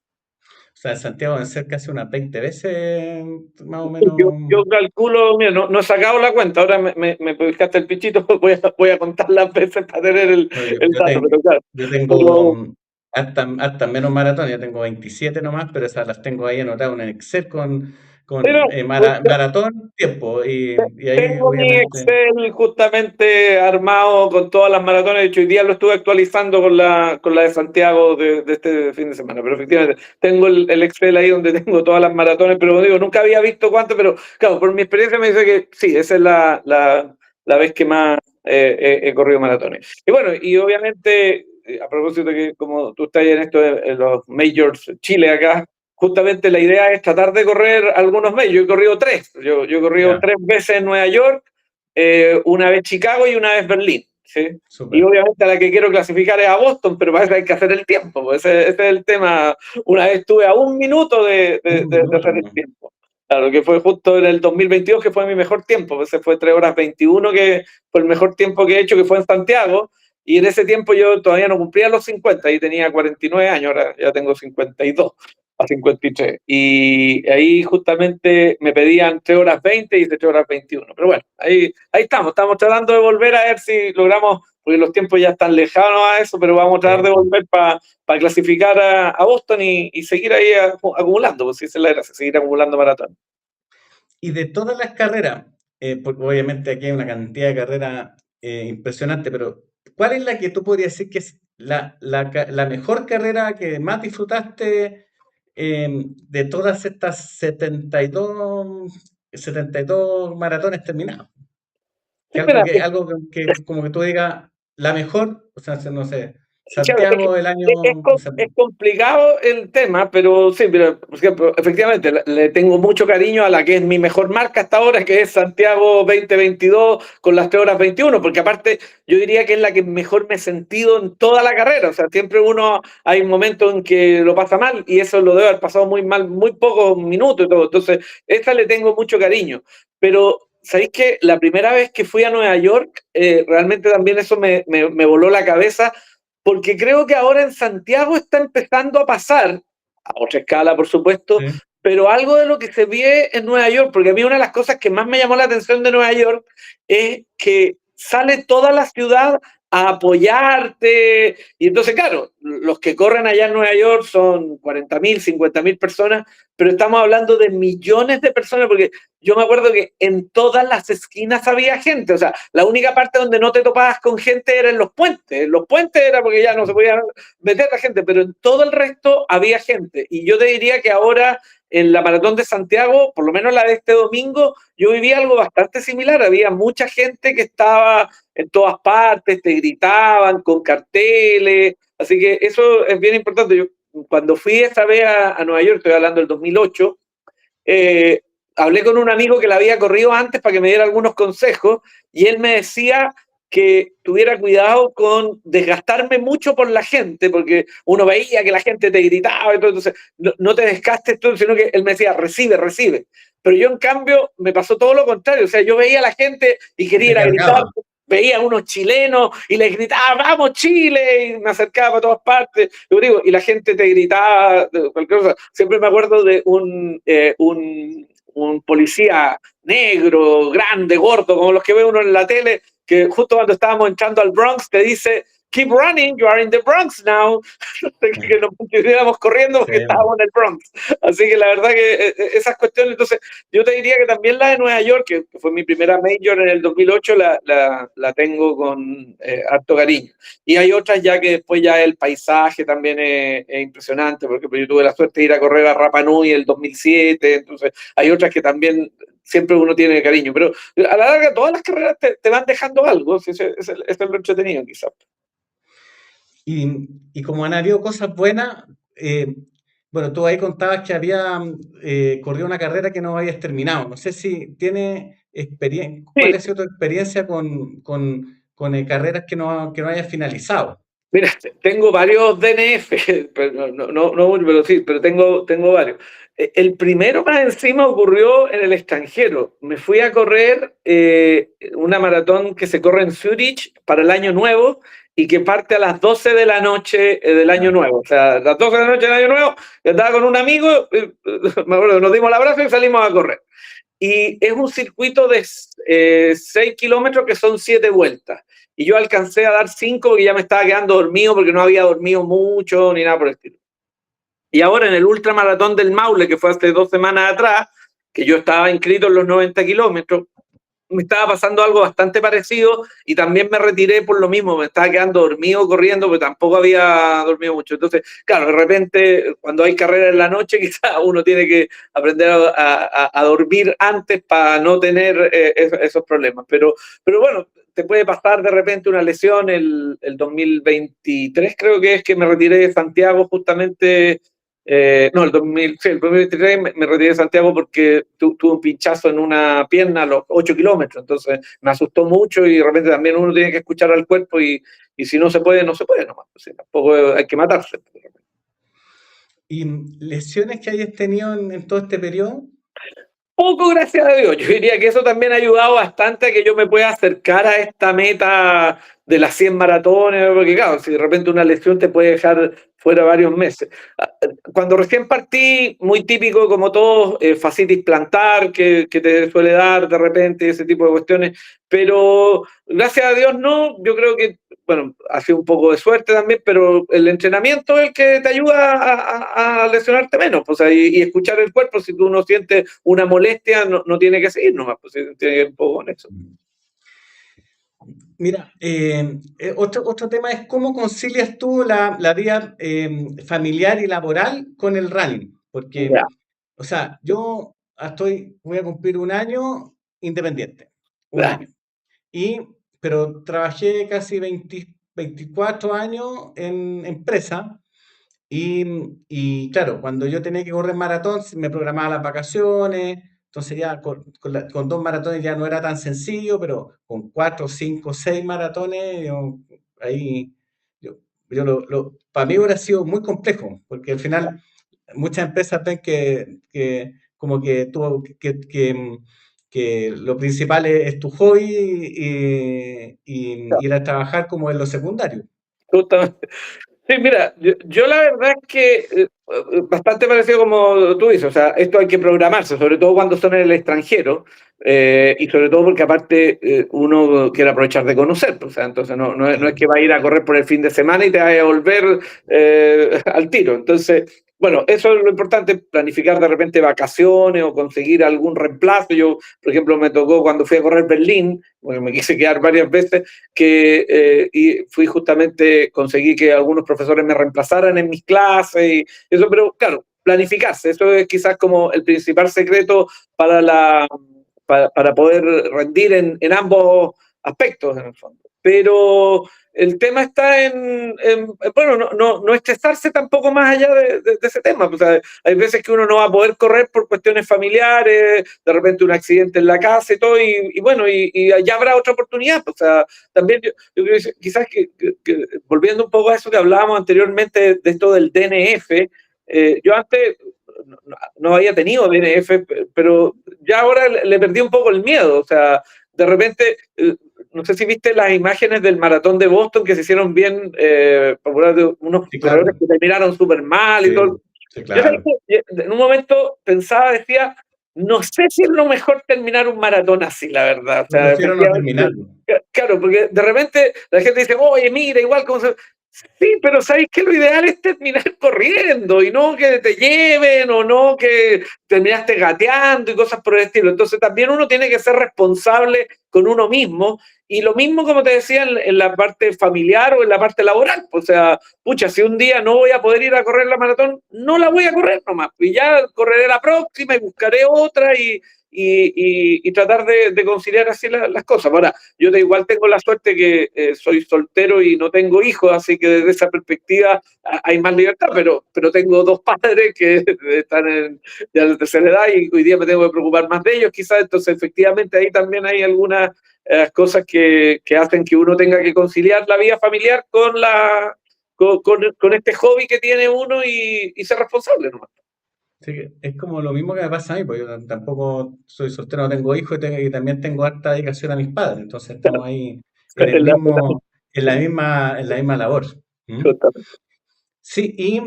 Speaker 1: O sea, en Santiago deben ser casi unas 20 veces, más o
Speaker 2: Yo
Speaker 1: menos.
Speaker 2: calculo, mira, no he sacado la cuenta, ahora me pescaste el pichito, voy a contar las veces para tener el,
Speaker 1: No,
Speaker 2: el dato, pero claro.
Speaker 1: yo tengo
Speaker 2: Pero,
Speaker 1: hasta menos maratón, yo tengo 27 nomás, pero esas las tengo ahí anotadas en Excel
Speaker 2: pero,
Speaker 1: con maratón, tiempo, y ahí
Speaker 2: tengo mi
Speaker 1: obviamente,
Speaker 2: Excel justamente armado con todas las maratones. De hecho, hoy día lo estuve actualizando con la de Santiago de este fin de semana. Pero efectivamente, tengo el Excel ahí donde tengo todas las maratones. Pero digo, nunca había visto cuánto. Pero claro, por mi experiencia me dice que sí, esa es la vez que más he corrido maratones. Y bueno, y obviamente, a propósito de que como tú estás en esto en los Majors Chile acá, justamente la idea es tratar de correr algunos meses. Yo he corrido 3. Yo he corrido
Speaker 1: ya,
Speaker 2: 3 veces en Nueva York, una vez Chicago y una vez Berlín. ¿Sí? Y
Speaker 1: súper.
Speaker 2: obviamente a la que quiero clasificar es a Boston, pero para eso hay que hacer el tiempo. Pues ese es el tema. Una vez estuve a 1 minuto
Speaker 1: Un
Speaker 2: de
Speaker 1: minuto
Speaker 2: hacer el
Speaker 1: nomás.
Speaker 2: tiempo. Claro, que fue justo en el 2022, que fue mi mejor tiempo. Ese fue 3 horas 21, que fue el mejor tiempo que he hecho, que fue en Santiago. Y en ese tiempo yo todavía no cumplía los 50, y tenía 49 años, ahora ya tengo 52 a 53. Y ahí justamente me pedían 3 horas 20 y hice 3 horas 21. Pero bueno, ahí estamos tratando de volver a ver si logramos, porque los tiempos ya están lejanos a eso, pero vamos a tratar de
Speaker 1: Sí.
Speaker 2: volver para clasificar a Boston y seguir ahí acumulando, pues si esa es la gracia, seguir acumulando maratón.
Speaker 1: Y de todas las carreras, porque obviamente aquí hay una cantidad de carreras impresionante, pero ¿cuál es la que tú podrías decir que es la mejor carrera que más disfrutaste de todas estas 72 maratones terminados?
Speaker 2: Mira,
Speaker 1: algo que como que tú digas, la mejor, o sea, no sé,
Speaker 2: claro,
Speaker 1: Santiago del año, no sé.
Speaker 2: es complicado el tema, pero sí, pero, por ejemplo, efectivamente, le tengo mucho cariño a la que es mi mejor marca hasta ahora, que es Santiago 2022 con las 3 horas 21, porque aparte yo diría que es la que mejor me he sentido en toda la carrera. O sea, siempre uno hay momentos en que lo pasa mal y eso lo debe haber pasado muy mal, muy pocos minutos y todo. Entonces, esta le tengo mucho cariño. Pero ¿sabéis que la primera vez que fui a Nueva York, realmente también eso me voló la cabeza? Porque creo que ahora en Santiago está empezando a pasar, a otra escala por supuesto,
Speaker 1: Sí.
Speaker 2: pero algo de lo que se ve en Nueva York, porque a mí una de las cosas que más me llamó la atención de Nueva York es que sale toda la ciudad a apoyarte, y entonces claro, los que corren allá en Nueva York son 40.000, 50.000 personas, pero estamos hablando de millones de personas, porque yo me acuerdo que en todas las esquinas había gente. O sea, la única parte donde no te topabas con gente era en los puentes. En los puentes era porque ya no se podía meter la gente, pero en todo el resto había gente. Y yo te diría que ahora en la Maratón de Santiago, por lo menos la de este domingo, yo viví algo bastante similar. Había mucha gente que estaba en todas partes, te gritaban con carteles. Así que eso es bien importante. Yo, cuando fui esta vez a Nueva York, estoy hablando del 2008, eh, hablé con un amigo que la había corrido antes para que me diera algunos consejos y él me decía que tuviera cuidado con desgastarme mucho por la gente, porque uno veía que la gente te gritaba y todo, entonces no te desgastes tú, sino que él me decía, recibe, recibe. Pero yo en cambio me pasó todo lo contrario, o sea, yo veía a la gente y quería
Speaker 1: Te
Speaker 2: ir a gritar,
Speaker 1: cargaba.
Speaker 2: veía a unos chilenos y les gritaba, vamos Chile, y me acercaba a todas partes, yo digo, y la gente te gritaba cualquier cosa. Siempre me acuerdo de un policía negro, grande, gordo, como los que ve uno en la tele, que justo cuando estábamos entrando al Bronx te dice, keep running, you are in the Bronx now. Que nos continuáramos corriendo
Speaker 1: Sí,
Speaker 2: porque estábamos en el Bronx. Así que la verdad que esas cuestiones, entonces yo te diría que también la de Nueva York, que fue mi primera major en el 2008, la tengo con harto cariño. Y hay otras ya que después ya el paisaje también es impresionante, porque yo tuve la suerte de ir a correr a Rapa Nui el 2007, entonces hay otras que también siempre uno tiene cariño, pero a la larga todas las carreras te van dejando algo, ¿sí? Es lo entretenido quizás.
Speaker 1: y como han habido cosas buenas, eh, bueno, tú ahí contabas que había corrido una carrera que no habías terminado. No sé si tiene experiencia, ¿cuál
Speaker 2: Sí,
Speaker 1: ha sido tu experiencia con carreras que no hayas finalizado?
Speaker 2: mira, tengo varios DNF, pero no mucho, pero sí, pero tengo varios. El primero más encima ocurrió en el extranjero. Me fui a correr una maratón que se corre en Zurich para el año nuevo y que parte a las 12 de la noche del año
Speaker 1: Ya.
Speaker 2: nuevo. O sea, a las 12 de la noche del año nuevo, yo estaba con un amigo, me acuerdo, nos dimos el abrazo y salimos a correr. Y es un circuito de 6 kilómetros que son 7 vueltas. Y yo alcancé a dar 5 porque ya me estaba quedando dormido porque no había dormido mucho ni nada por el estilo. Y ahora en el ultramaratón del Maule, que fue hace 2 semanas atrás, que yo estaba inscrito en los 90 kilómetros, me estaba pasando algo bastante parecido y también me retiré por lo mismo, me estaba quedando dormido corriendo, pero tampoco había dormido mucho. Entonces, claro, de repente, cuando hay carrera en la noche, quizás uno tiene que aprender a dormir antes para no tener esos problemas. Pero bueno, te puede pasar de repente una lesión. El 2023 creo que es que me retiré de Santiago justamente no, sí, el 2023 me retiré de Santiago porque tuve un pinchazo en una pierna a los 8 kilómetros, entonces me asustó mucho y de repente también uno tiene que escuchar al cuerpo y si no se puede, no se puede nomás. O sea, tampoco hay que matarse.
Speaker 1: ¿Y lesiones que hayas tenido en todo este periodo?
Speaker 2: Poco, gracias a Dios. Yo diría que eso también ha ayudado bastante a que yo me pueda acercar a esta meta de las 100 maratones, porque claro, si de repente una lesión te puede dejar fuera varios meses. Cuando recién partí, muy típico como todos, fascitis plantar que te suele dar de repente, ese tipo de cuestiones, pero gracias a Dios no, yo creo que, bueno, ha sido un poco de suerte también, pero el entrenamiento es el que te ayuda a lesionarte menos, pues, y escuchar el cuerpo, si tú no sientes una molestia, no tiene que seguir nomás, pues tiene que ir un poco con eso.
Speaker 1: Mira, otro tema es cómo concilias tú la vida familiar y laboral con el running. Porque,
Speaker 2: Ya,
Speaker 1: o sea, voy a cumplir un año independiente, un
Speaker 2: ya,
Speaker 1: año. pero trabajé casi 24 años en empresa y claro, cuando yo tenía que correr maratón, me programaba las vacaciones, entonces ya con 2 maratones ya no era tan sencillo, pero con 4, 5, 6 maratones, ahí, yo, para mí hubiera sido muy complejo, porque al final muchas empresas ven que como que, tú, que lo principal es tu hobby y ir a trabajar como en lo secundario.
Speaker 2: Justamente. Sí, mira, yo la verdad es que bastante parecido como tú dices, o sea, esto hay que programarse, sobre todo cuando son en el extranjero, y sobre todo porque aparte uno quiere aprovechar de conocer, pues, o sea, entonces no es que va a ir a correr por el fin de semana y te vaya a volver al tiro. Entonces, bueno, eso es lo importante, planificar de repente vacaciones o conseguir algún reemplazo. Yo, por ejemplo, me tocó cuando fui a correr Berlín, porque me quise quedar varias veces, y fui justamente, conseguí que algunos profesores me reemplazaran en mis clases y eso, pero claro, planificarse, eso es quizás como el principal secreto para poder rendir en ambos aspectos, en el fondo. Pero el tema está bueno, no estresarse tampoco más allá de ese tema. O sea, hay veces que uno no va a poder correr por cuestiones familiares, de repente un accidente en la casa y todo, y bueno, y ya habrá otra oportunidad. O sea, también yo creo que quizás volviendo un poco a eso que hablábamos anteriormente de esto del DNF, yo antes no había tenido DNF, pero ya ahora le perdí un poco el miedo. O sea, de repente, no sé si viste las imágenes del maratón de Boston que se hicieron bien populares, de unos
Speaker 1: Sí,
Speaker 2: corredores
Speaker 1: claro,
Speaker 2: que terminaron súper mal y
Speaker 1: sí,
Speaker 2: todo.
Speaker 1: sí,
Speaker 2: Yo
Speaker 1: claro.
Speaker 2: en un momento pensaba, decía, no sé si es lo mejor terminar un maratón así, la verdad. O sea,
Speaker 1: Prefiero no
Speaker 2: efectivamente,
Speaker 1: terminarlo.
Speaker 2: claro, porque de repente la gente dice, oye, mira, igual como se... Sí, pero ¿sabéis que lo ideal es terminar corriendo y no que te lleven o no que terminaste gateando y cosas por el estilo? Entonces también uno tiene que ser responsable con uno mismo y lo mismo como te decía en la parte familiar o en la parte laboral. O sea, pucha, si un día no voy a poder ir a correr la maratón, no la voy a correr nomás. Y ya correré la próxima y buscaré otra y tratar de conciliar así las cosas. Ahora, yo igual tengo la suerte que soy soltero y no tengo hijos, así que desde esa perspectiva hay más libertad, pero tengo dos padres que están ya en la tercera edad y hoy día me tengo que preocupar más de ellos quizás, entonces efectivamente ahí también hay algunas cosas que hacen que uno tenga que conciliar la vida familiar con este hobby que tiene uno y ser responsable nomás.
Speaker 1: Sí, es como lo mismo que me pasa a mí, porque yo tampoco soy soltero, no tengo hijos y también tengo harta dedicación a mis padres, entonces estamos ahí en el mismo, en la misma labor. ¿Mm? Sí, y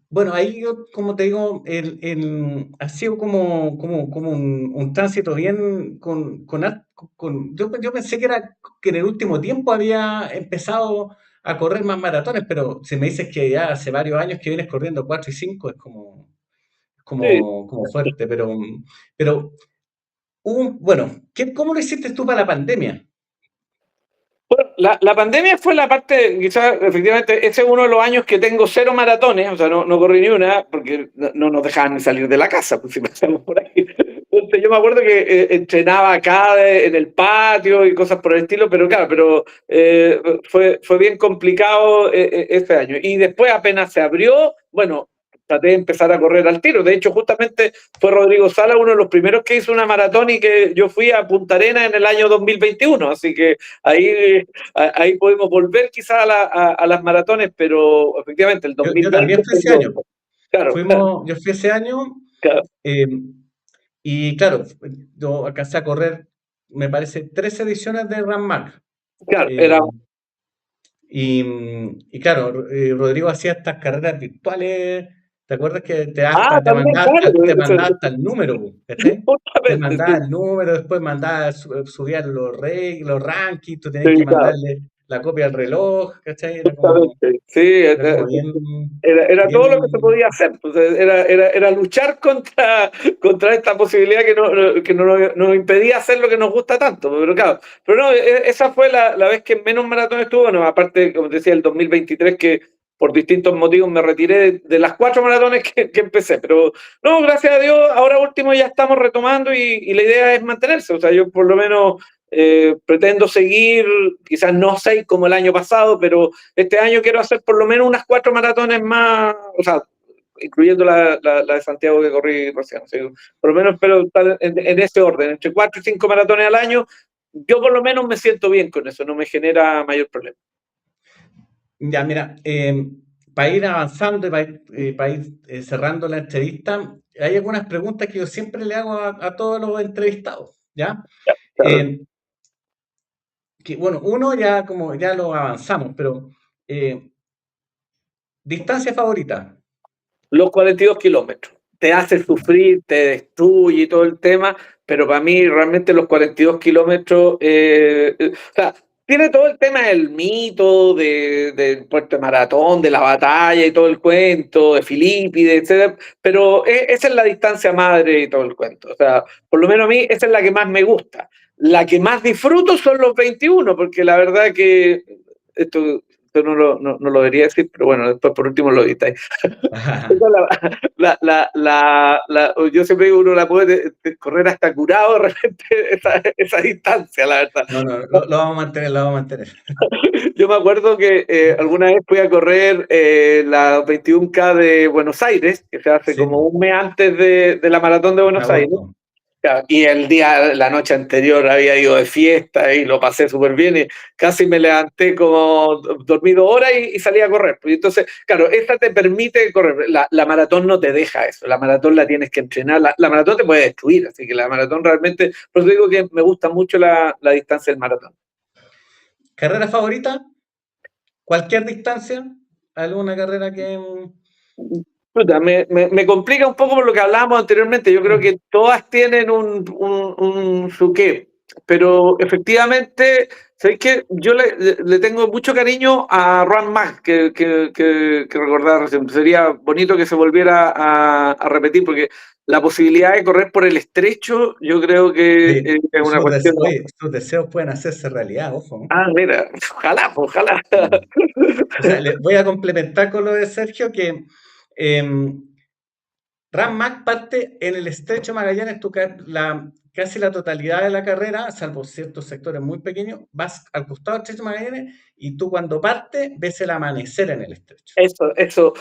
Speaker 1: bueno, ahí yo, como te digo, ha sido como un tránsito bien yo pensé que en el último tiempo había empezado a correr más maratones, pero si me dices que ya hace varios años que vienes corriendo 4 y 5 es como,
Speaker 2: Sí.
Speaker 1: como fuerte, pero bueno, ¿cómo lo hiciste tú para la pandemia?
Speaker 2: Bueno, la pandemia fue la parte, quizás efectivamente, ese es uno de los años que tengo cero maratones, o sea, no corrí ni una, porque no nos dejaban ni salir de la casa, pues si pasamos por ahí. Entonces yo me acuerdo que entrenaba acá en el patio y cosas por el estilo, pero claro, fue bien complicado este año. Y después apenas se abrió, bueno, traté de empezar a correr al tiro. De hecho, justamente fue Rodrigo Sala uno de los primeros que hizo una maratón y que yo fui a Punta Arenas en el año 2021, así que ahí podemos volver quizás a las maratones, pero efectivamente el
Speaker 1: Yo
Speaker 2: 2020
Speaker 1: también fui ese año.
Speaker 2: claro,
Speaker 1: Yo fui ese año.
Speaker 2: claro,
Speaker 1: eh, Y claro, yo alcancé a correr, me parece, 3 ediciones de Run
Speaker 2: claro,
Speaker 1: Eh,
Speaker 2: era,
Speaker 1: y claro, Rodrigo hacía estas carreras virtuales. ¿Te acuerdas que te
Speaker 2: también,
Speaker 1: mandaba,
Speaker 2: claro,
Speaker 1: te mandaba hasta el número, po, ¿cachai? Te
Speaker 2: justamente,
Speaker 1: mandaba
Speaker 2: sí,
Speaker 1: el número, después mandaba, subía los rankings, tú tenías
Speaker 2: sí,
Speaker 1: que
Speaker 2: claro,
Speaker 1: mandarle la copia al reloj, ¿cachai?
Speaker 2: justamente, sí,
Speaker 1: Era como bien,
Speaker 2: era todo lo que se
Speaker 1: bien.
Speaker 2: podía hacer, pues, era luchar contra esta posibilidad que nos impedía hacer lo que nos gusta tanto, pero claro, pero no, esa fue la vez que menos maratón estuvo, bueno, aparte, como te decía, el 2023 que por distintos motivos me retiré de las 4 maratones que empecé, pero no, gracias a Dios, ahora último ya estamos retomando y la idea es mantenerse, o sea, yo por lo menos pretendo seguir, quizás no 6 como el año pasado, pero este año quiero hacer por lo menos unas 4 maratones más, o sea, incluyendo la de Santiago que corrí recién. ¿Sí? Por lo menos espero estar en ese orden, entre 4 y 5 maratones al año. Yo por lo menos me siento bien con eso, no me genera mayor problema.
Speaker 1: Ya, mira, para ir avanzando y para ir cerrando la entrevista, hay algunas preguntas que yo siempre le hago a todos los entrevistados, ¿ya?
Speaker 2: Claro.
Speaker 1: Que, bueno, uno ya como ya lo avanzamos, pero distancia favorita.
Speaker 2: Los 42 kilómetros. Te hace sufrir, te destruye y todo el tema, pero para mí realmente los 42 kilómetros, o sea, tiene todo el tema del mito, del Puerto de Maratón, de la batalla y todo el cuento, de Filipides, etc. Pero esa es la distancia madre y todo el cuento. O sea, por lo menos a mí esa es la que más me gusta. La que más disfruto son los 21, porque la verdad que esto no lo debería decir, pero bueno, después por último lo editáis. Yo siempre digo, uno la puede correr hasta curado de repente esa distancia, la verdad.
Speaker 1: No, lo vamos a mantener, lo vamos a mantener.
Speaker 2: Yo me acuerdo que alguna vez fui a correr la 21K de Buenos Aires, que se hace como un mes antes de la maratón de Buenos Aires. Y la noche anterior había ido de fiesta y lo pasé súper bien y casi me levanté como dormido horas y salí a correr. Entonces, claro, esta te permite correr. La maratón no te deja eso. La maratón la tienes que entrenar. La maratón te puede destruir. Así que la maratón realmente, por eso digo que me gusta mucho la distancia del maratón.
Speaker 1: ¿Carrera favorita? ¿Cualquier distancia? ¿Alguna carrera que...?
Speaker 2: Me complica un poco por lo que hablábamos anteriormente. Yo creo que todas tienen un su qué, pero efectivamente, ¿sabéis qué? Yo le tengo mucho cariño a Run Max, que recordar. Sería bonito que se volviera a repetir, porque la posibilidad de correr por el estrecho, yo creo que
Speaker 1: Sí,
Speaker 2: es una cuestión.
Speaker 1: sus deseos pueden hacerse realidad, ojo.
Speaker 2: Ah, mira, ojalá.
Speaker 1: O sea, le voy a complementar con lo de Sergio que Ram Mac parte en el estrecho Magallanes, casi la totalidad de la carrera, salvo ciertos sectores muy pequeños, vas al costado del estrecho Magallanes y tú cuando partes ves el amanecer en el estrecho.
Speaker 2: Eso.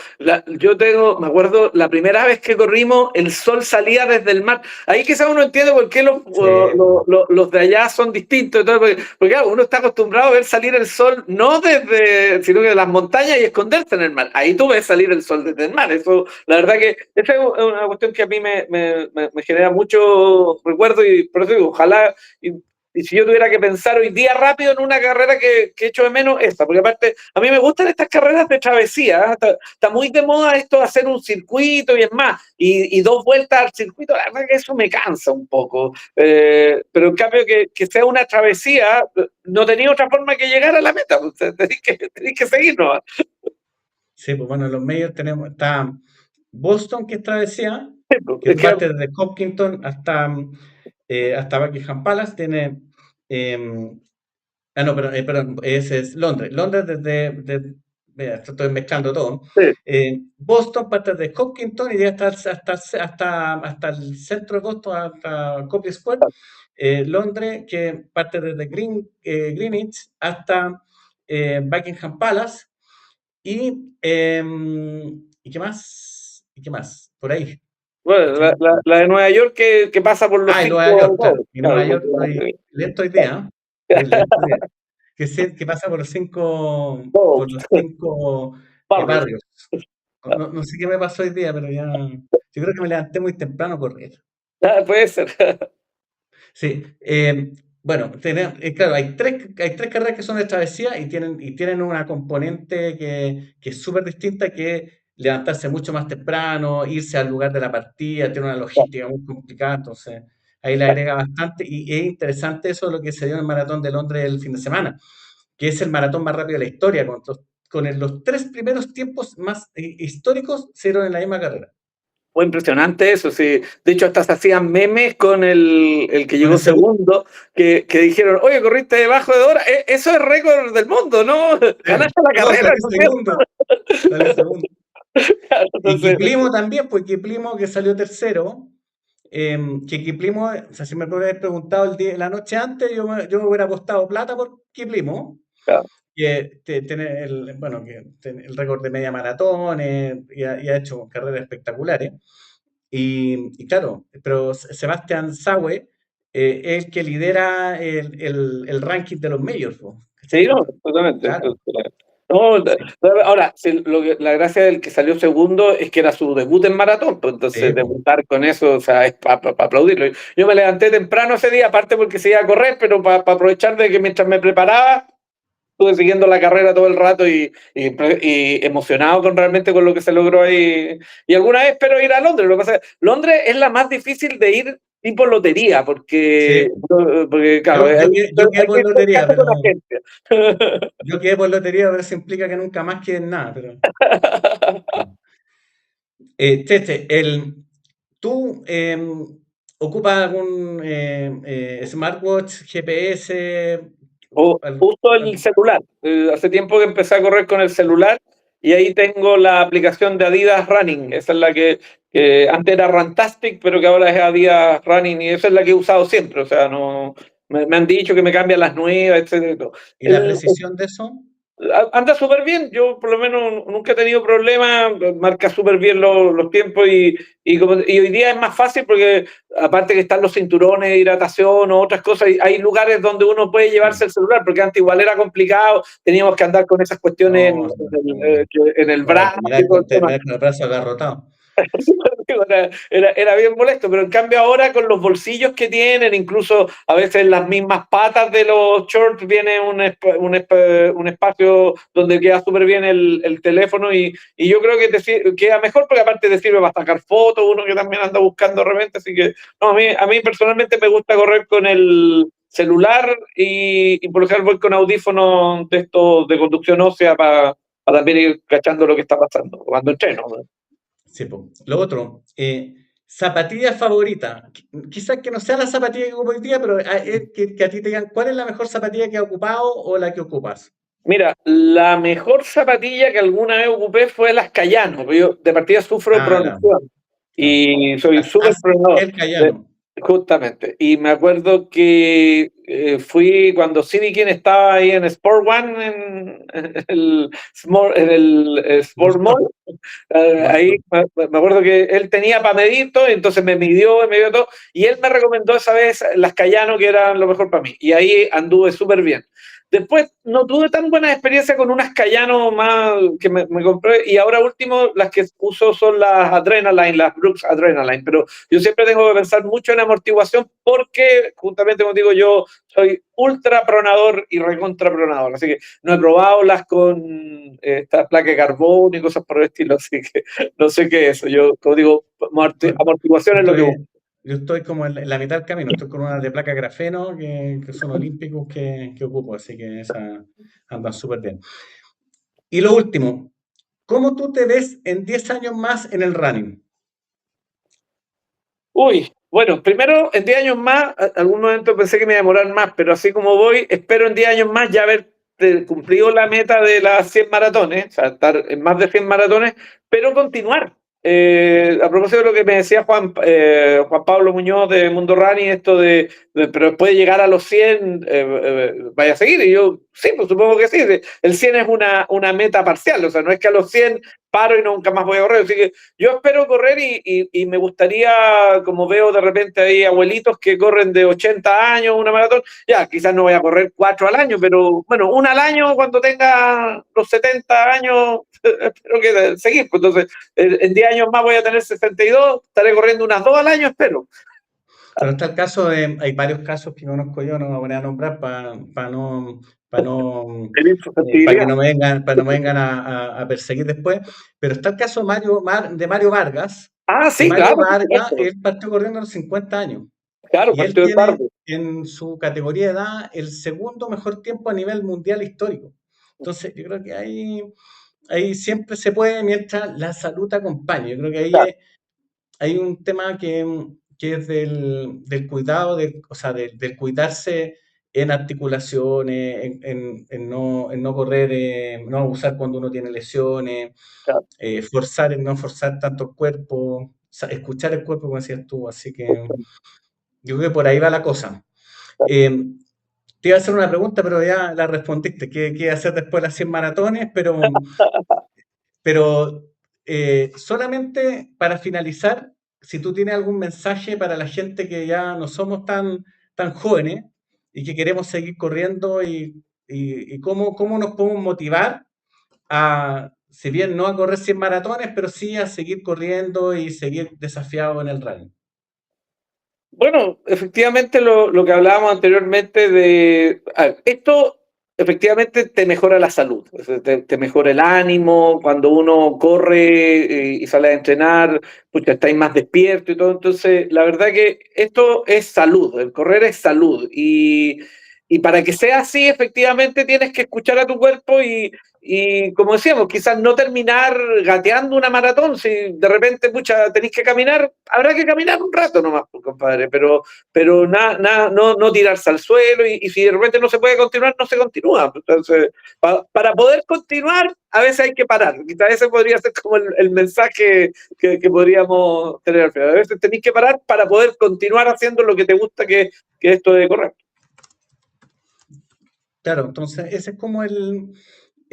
Speaker 2: Yo me acuerdo, la primera vez que corrimos, el sol salía desde el mar. Ahí quizás uno entiende por qué los de allá son distintos. Porque claro, uno está acostumbrado a ver salir el sol no sino que de las montañas y esconderse en el mar. Ahí tú ves salir el sol desde el mar. Eso, la verdad que esa es una cuestión que a mí me genera mucho recuerdo y por eso digo, ojalá... Y si yo tuviera que pensar hoy día rápido en una carrera que echo de menos, esta, porque aparte a mí me gustan estas carreras de travesía, ¿eh? Está muy de moda esto de hacer un circuito y es más, y 2 vueltas al circuito, la verdad que eso me cansa un poco, pero en cambio que sea una travesía, no tenía otra forma que llegar a la meta, tenéis que seguir, ¿no?
Speaker 1: Sí, pues bueno, en los medios está Boston, que es travesía, que parte desde Hopkinton hasta Buckingham Palace, tiene... perdón, ese es Londres. Londres mira, estoy mezclando todo.
Speaker 2: Sí.
Speaker 1: Boston parte de Hopkinton y llega hasta el centro de Boston, hasta Copley Square. Londres, que parte desde Greenwich hasta Buckingham Palace. ¿Y qué más? ¿Y qué más? Por ahí.
Speaker 2: Bueno, la de Nueva York que pasa por los 5...
Speaker 1: Nueva York, claro. Y Nueva York, estoy lento hoy día, ¿eh? Estoy lento hoy día. Que pasa por los cinco barrios. No sé qué me pasó hoy día, pero ya. Yo creo que me levanté muy temprano a correr.
Speaker 2: Puede ser.
Speaker 1: Sí. Bueno, claro, hay tres carreras que son de travesía y tienen una componente que es súper distinta, que es levantarse mucho más temprano, irse al lugar de la partida, tiene una logística muy complicada, entonces ahí le agrega bastante. Y es interesante eso lo que se dio en el Maratón de Londres el fin de semana, que es el maratón más rápido de la historia, con los 3 primeros tiempos más históricos se dieron en la misma carrera.
Speaker 2: Fue impresionante eso, sí. De hecho, hasta se hacían memes con el que llegó segundo, que dijeron, oye, corriste debajo de hora. Eso es récord del mundo, ¿no? Ganaste la carrera.
Speaker 1: Segundo. Salió segundo. Y
Speaker 2: Entonces,
Speaker 1: Kiplimo también, pues Kiplimo que salió tercero. Que Kiplimo, o sea, si me hubieras preguntado la noche antes, yo me hubiera apostado plata por Kiplimo,
Speaker 2: claro.
Speaker 1: que tiene bueno, que tiene el récord de media maratón y ha hecho carreras espectaculares. Y claro, pero Sebastián Saue es el que lidera el ranking de los majors, po,
Speaker 2: Sí,
Speaker 1: ¿cachai?
Speaker 2: no, totalmente.
Speaker 1: Claro,
Speaker 2: No,
Speaker 1: sí,
Speaker 2: ahora, la gracia del que salió segundo es que era su debut en maratón, pues
Speaker 1: sí,
Speaker 2: entonces
Speaker 1: po,
Speaker 2: debutar con eso, o sea, es para aplaudirlo. Yo me levanté temprano ese día, aparte porque se iba a correr, pero para aprovechar de que mientras me preparaba, estuve siguiendo la carrera todo el rato y emocionado realmente con lo que se logró ahí. Y alguna vez espero ir a Londres. Lo que pasa es que Londres es la más difícil de ir tipo lotería, porque,
Speaker 1: sí.
Speaker 2: porque claro,
Speaker 1: Yo quedé
Speaker 2: hay
Speaker 1: por
Speaker 2: que estar
Speaker 1: lotería,
Speaker 2: casi con
Speaker 1: pero
Speaker 2: agencia.
Speaker 1: yo quedé por lotería, pero eso implica que nunca más queden nada, pero... Cheche, ¿tú ocupas algún smartwatch, GPS?
Speaker 2: Uso el
Speaker 1: Al-
Speaker 2: celular. Hace tiempo que empecé a correr con el celular y ahí tengo la aplicación de Adidas Running. Esa es la que antes era Runtastic, pero que ahora es Adidas Running y esa es la que he usado siempre. O sea, no me han dicho que me cambian las nuevas, etcétera. Y todo.
Speaker 1: ¿Y la precisión de eso?
Speaker 2: Anda súper bien, yo por lo menos nunca he tenido problemas, marca súper bien los tiempos y hoy día es más fácil porque aparte que están los cinturones de hidratación o otras cosas, hay lugares donde uno puede llevarse
Speaker 1: Sí.
Speaker 2: el celular, porque antes igual era complicado, teníamos que andar con esas cuestiones
Speaker 1: No,
Speaker 2: en el brazo y todo el tema.
Speaker 1: terminar con el brazo agarrotado.
Speaker 2: Era bien molesto, pero en cambio ahora con los bolsillos que tienen, incluso a veces en las mismas patas de los shorts viene un espacio donde queda súper bien el teléfono y yo creo que queda mejor porque aparte te sirve para sacar fotos, uno que también anda buscando de repente, así que no, a mí personalmente me gusta correr con el celular y por lo general voy con audífonos de estos de conducción ósea para también ir cachando lo que está pasando cuando entreno, ¿no?
Speaker 1: Sí, po. Lo otro, zapatilla favorita. Quizás que no sea la zapatilla que ocupo hoy día, pero que a ti te digan cuál es la mejor zapatilla que has ocupado o la que ocupas.
Speaker 2: Mira, la mejor zapatilla que alguna vez ocupé fue las Cayano, porque yo de partida sufro de
Speaker 1: Ah, ya,
Speaker 2: pronunciación
Speaker 1: claro.
Speaker 2: y soy súper
Speaker 1: Haz
Speaker 2: pronador,
Speaker 1: el Cayano.
Speaker 2: justamente. Y me acuerdo que fui cuando Sidikin estaba ahí en Sport One, en el Sport Mall, ahí
Speaker 1: Boston.
Speaker 2: me acuerdo que él tenía para medir todo, entonces me dio todo, y él me recomendó esa vez las Cayano, que eran lo mejor para mí, y ahí anduve súper bien. Después no tuve tan buena experiencia con unas Cayano más que me compré, y ahora último las que uso son las Adrenaline, las Brooks Adrenaline, pero yo siempre tengo que pensar mucho en amortiguación porque, justamente como digo, yo soy ultra pronador y recontra pronador, así que no he probado las con esta placa de carbón y cosas por el estilo, así que no sé qué es eso. Yo, como digo,
Speaker 1: Estoy,
Speaker 2: amortiguación es lo que busco.
Speaker 1: yo estoy como en la mitad del camino. Estoy con unas de placa grafeno que son olímpicos que ocupo, así que esas andan súper bien. Y lo último, ¿cómo tú te ves en 10 años más en el running?
Speaker 2: Uy, bueno, primero en 10 años más, algún momento pensé que me iba a demorar más, pero así como voy, espero en 10 años más ya haber cumplido la meta de las 100 maratones, o sea, estar en más de 100 maratones, pero continuar. A propósito de lo que me decía Juan Pablo Muñoz de Mundo Running, esto pero después de llegar a los 100, vaya a seguir. Y yo, sí, pues supongo que sí. El 100 es una meta parcial, o sea, no es que a los 100 paro y nunca más voy a correr. Así que yo espero correr y me gustaría, como veo de repente ahí abuelitos que corren de 80 años una maratón, ya, quizás no voy a correr 4 al año, pero bueno, una al año cuando tenga los 70 años, espero que seguir. Pues entonces, en 10 años más voy a tener 62, estaré corriendo unas 2 al año, espero.
Speaker 1: Pero está el caso de, hay varios casos que conozco yo, no me voy a nombrar para no, para no,
Speaker 2: Tener
Speaker 1: para que
Speaker 2: susceptibilidad.
Speaker 1: no me vengan a perseguir después. Pero está el caso de de Mario Vargas,
Speaker 2: Ah,
Speaker 1: que
Speaker 2: sí,
Speaker 1: Mario
Speaker 2: claro, por
Speaker 1: Vargas,
Speaker 2: supuesto.
Speaker 1: él partió corriendo a los 50 años.
Speaker 2: Claro,
Speaker 1: Y él
Speaker 2: partió de
Speaker 1: tiene
Speaker 2: tarde.
Speaker 1: en su categoría de edad el segundo mejor tiempo a nivel mundial histórico. Entonces, yo creo que ahí siempre se puede mientras la salud te acompañe. Yo creo que
Speaker 2: Claro.
Speaker 1: hay un tema que es del cuidado, o sea, del cuidarse en articulaciones, en no correr, no abusar cuando uno tiene lesiones,
Speaker 2: Claro.
Speaker 1: forzar en no forzar tanto el cuerpo, escuchar el cuerpo, como decías tú. Así que yo creo que por ahí va la cosa. Eh, Te iba a hacer una pregunta, pero ya la respondiste. ¿Qué hacer después de las 100 maratones? Pero solamente para finalizar, si tú tienes algún mensaje para la gente que ya no somos tan jóvenes y que queremos seguir corriendo y cómo nos podemos motivar a, si bien no a correr 100 maratones, pero sí a seguir corriendo y seguir desafiado en el running.
Speaker 2: Bueno, efectivamente lo que hablábamos anteriormente esto efectivamente te mejora la salud, te mejora el ánimo, cuando uno corre y sale a entrenar, pues estáis más despierto y todo, entonces la verdad que esto es salud, el correr es salud y para que sea así efectivamente tienes que escuchar a tu cuerpo y como decíamos, quizás no terminar gateando una maratón, si de repente, pucha, tenéis que caminar, habrá que caminar un rato nomás, pues, compadre, pero no tirarse al suelo y si de repente no se puede continuar, no se continúa. Entonces, para poder continuar, a veces hay que parar. Quizás ese podría ser como el mensaje que podríamos tener al final. A veces tenéis que parar para poder continuar haciendo lo que te gusta, que es esto de correr.
Speaker 1: Claro, entonces ese es como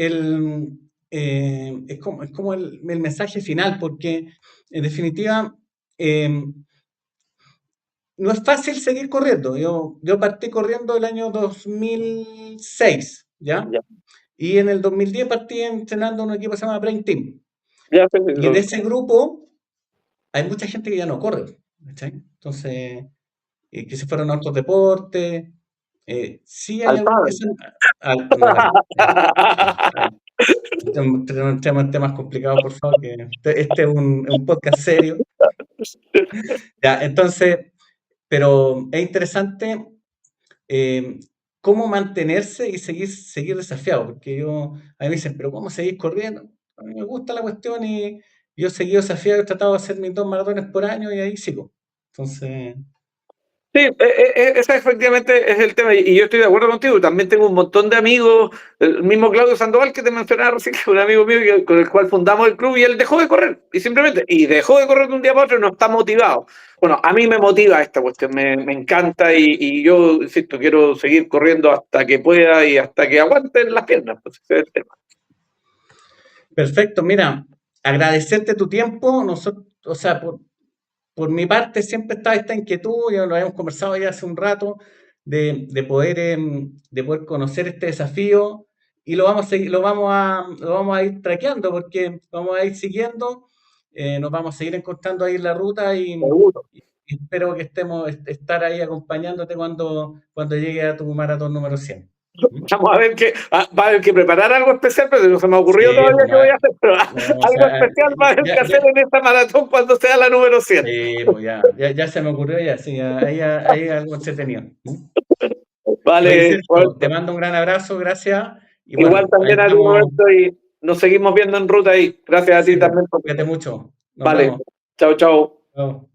Speaker 1: es como el mensaje final, porque en definitiva no es fácil seguir corriendo. Yo partí corriendo el año 2006, ¿ya?
Speaker 2: Ya,
Speaker 1: Y en el 2010 partí entrenando en un equipo que se llama Brain Team.
Speaker 2: ya,
Speaker 1: Y en ese grupo hay mucha gente que ya no corre, ¿cachai? Entonces, que se fueron a otros deportes. Sí hay
Speaker 2: al
Speaker 1: algunos que
Speaker 2: padre.
Speaker 1: son... no, entremos en temas complicados, por favor, que este es un podcast serio. Ya, entonces, pero es interesante eh, cómo mantenerse y seguir desafiado, porque a mí me dicen, pero ¿cómo seguir corriendo? A mí me gusta la cuestión y yo he seguido desafiado, he tratado de hacer mis 2 maratones por año y ahí sigo. Entonces,
Speaker 2: Sí, ese efectivamente es el tema y yo estoy de acuerdo contigo. También tengo un montón de amigos, el mismo Claudio Sandoval que te mencionaba recién, que es un amigo mío con el cual fundamos el club y él dejó de correr y dejó de correr de un día para otro y no está motivado. Bueno, a mí me motiva esta cuestión, me encanta y yo, insisto, quiero seguir corriendo hasta que pueda y hasta que aguanten las piernas. Pues, ese es el tema.
Speaker 1: perfecto, mira, agradecerte tu tiempo, nosotros, o sea, por mi parte siempre estaba esta inquietud, ya lo habíamos conversado ya hace un rato, de poder conocer este desafío y lo vamos a seguir, lo vamos a ir traqueando porque vamos a ir siguiendo, nos vamos a seguir encontrando ahí en la ruta
Speaker 2: Seguro.
Speaker 1: y espero que estar ahí acompañándote cuando llegue a tu maratón número 100. ¿Mm?
Speaker 2: Vamos a ver va a haber que preparar algo especial, pero no se me ha ocurrido
Speaker 1: Sí,
Speaker 2: todavía
Speaker 1: pues,
Speaker 2: qué voy a hacer, pero
Speaker 1: no, o
Speaker 2: algo
Speaker 1: sea,
Speaker 2: especial va a haber
Speaker 1: ya,
Speaker 2: que hacer en esta maratón cuando sea la número 100.
Speaker 1: sí, pues ya se me ocurrió ya, sí, ahí algo entretenido. ¿Mm? Oye,
Speaker 2: Vale,
Speaker 1: Sergio, te
Speaker 2: Roberto.
Speaker 1: mando un gran abrazo, gracias. Y
Speaker 2: Igual
Speaker 1: bueno, ahí
Speaker 2: también a ti,
Speaker 1: estamos.
Speaker 2: Roberto, y nos seguimos viendo en ruta ahí. Gracias a ti
Speaker 1: Sí,
Speaker 2: también.
Speaker 1: cuídate mucho. Nos
Speaker 2: Vale,
Speaker 1: vemos.
Speaker 2: chao, chao.
Speaker 1: Chao.